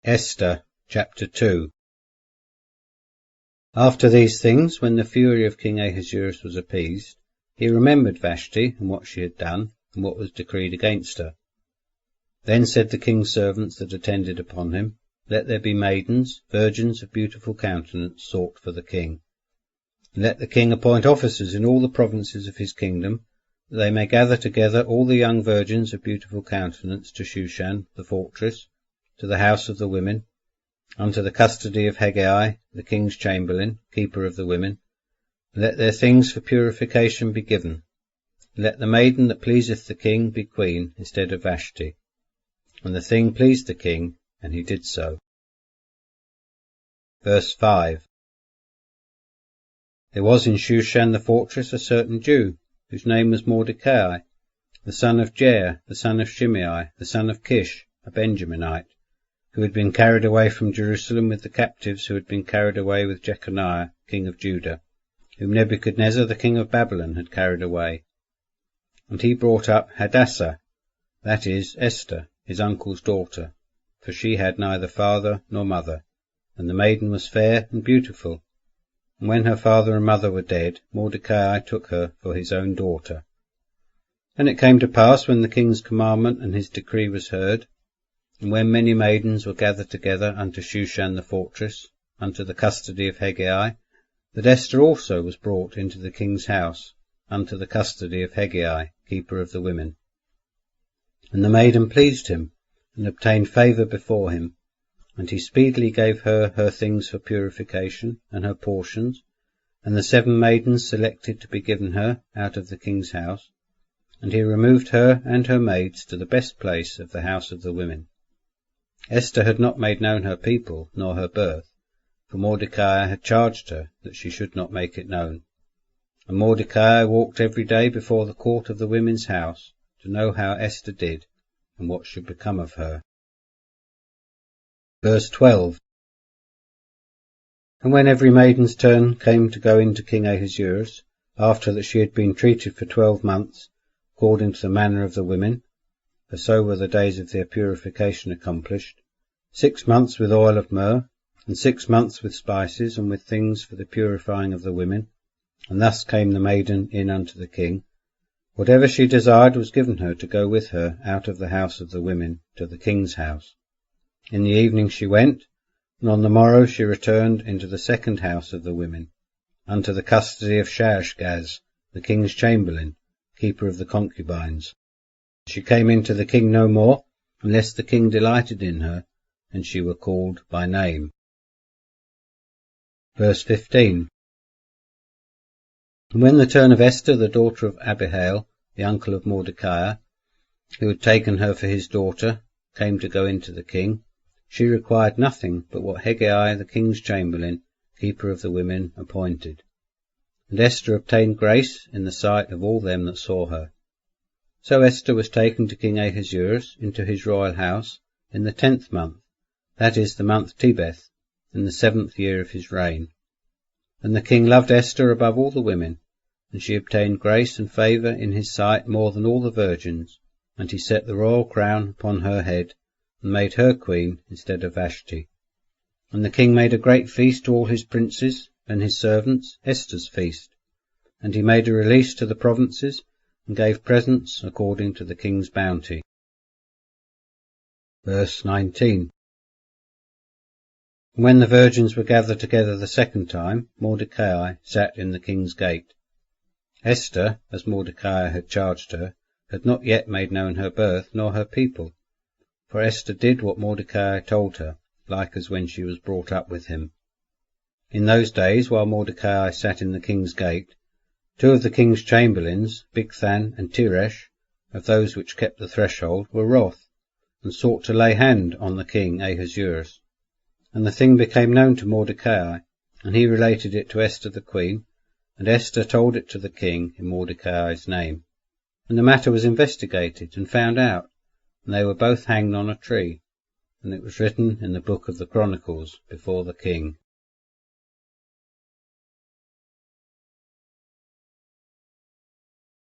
Esther chapter 2. After these things, when the fury of King Ahasuerus was appeased, he remembered Vashti and what she had done, and what was decreed against her. Then said the king's servants that attended upon him, Let there be maidens, virgins of beautiful countenance, sought for the king. And let the king appoint officers in all the provinces of his kingdom, that they may gather together all the young virgins of beautiful countenance to Shushan the fortress, to the house of the women, unto the custody of Hegai, the king's chamberlain, keeper of the women. Let their things for purification be given. Let the maiden that pleaseth the king be queen instead of Vashti. And the thing pleased the king, and he did so. Verse 5. There was in Shushan the fortress a certain Jew, whose name was Mordecai, the son of Jair, the son of Shimei, the son of Kish, a Benjaminite, who had been carried away from Jerusalem with the captives who had been carried away with Jeconiah, king of Judah, whom Nebuchadnezzar the king of Babylon had carried away. And he brought up Hadassah, that is, Esther, his uncle's daughter, for she had neither father nor mother, and the maiden was fair and beautiful. And when her father and mother were dead, Mordecai took her for his own daughter. And it came to pass, when the king's commandment and his decree was heard, and when many maidens were gathered together unto Shushan the fortress, unto the custody of Hegai, that Esther also was brought into the king's house, unto the custody of Hegai, keeper of the women. And the maiden pleased him, and obtained favour before him, and he speedily gave her her things for purification, and her portions, and the 7 maidens selected to be given her out of the king's house, and he removed her and her maids to the best place of the house of the women. Esther had not made known her people, nor her birth, for Mordecai had charged her that she should not make it known. And Mordecai walked every day before the court of the women's house, to know how Esther did, and what should become of her. Verse 12. And when every maiden's turn came to go into King Ahasuerus, after that she had been treated for 12 months, according to the manner of the women, for so were the days of their purification accomplished, 6 months with oil of myrrh, and 6 months with spices, and with things for the purifying of the women, and thus came the maiden in unto the king. Whatever she desired was given her to go with her out of the house of the women to the king's house. In the evening she went, and on the morrow she returned into the second house of the women, unto the custody of Shaashgaz, the king's chamberlain, keeper of the concubines. She came into the king no more, unless the king delighted in her, and she were called by name. Verse 15. And when the turn of Esther, the daughter of Abihail, the uncle of Mordecai, who had taken her for his daughter, came to go into the king, she required nothing but what Hegai, the king's chamberlain, keeper of the women, appointed. And Esther obtained grace in the sight of all them that saw her. So Esther was taken to King Ahasuerus into his royal house in the 10th month, that is, the month Tebeth, in the 7th year of his reign. And the king loved Esther above all the women, and she obtained grace and favour in his sight more than all the virgins, and he set the royal crown upon her head, and made her queen instead of Vashti. And the king made a great feast to all his princes and his servants, Esther's feast. And he made a release to the provinces, and gave presents according to the king's bounty. Verse 19. And when the virgins were gathered together the second time, Mordecai sat in the king's gate. Esther, as Mordecai had charged her, had not yet made known her birth nor her people, for Esther did what Mordecai told her, like as when she was brought up with him. In those days, while Mordecai sat in the king's gate, 2 of the king's chamberlains, Bigthan and Teresh, of those which kept the threshold, were wroth, and sought to lay hand on the king Ahasuerus. And the thing became known to Mordecai, and he related it to Esther the queen, and Esther told it to the king in Mordecai's name. And the matter was investigated and found out, and they were both hanged on a tree, and it was written in the book of the Chronicles before the king.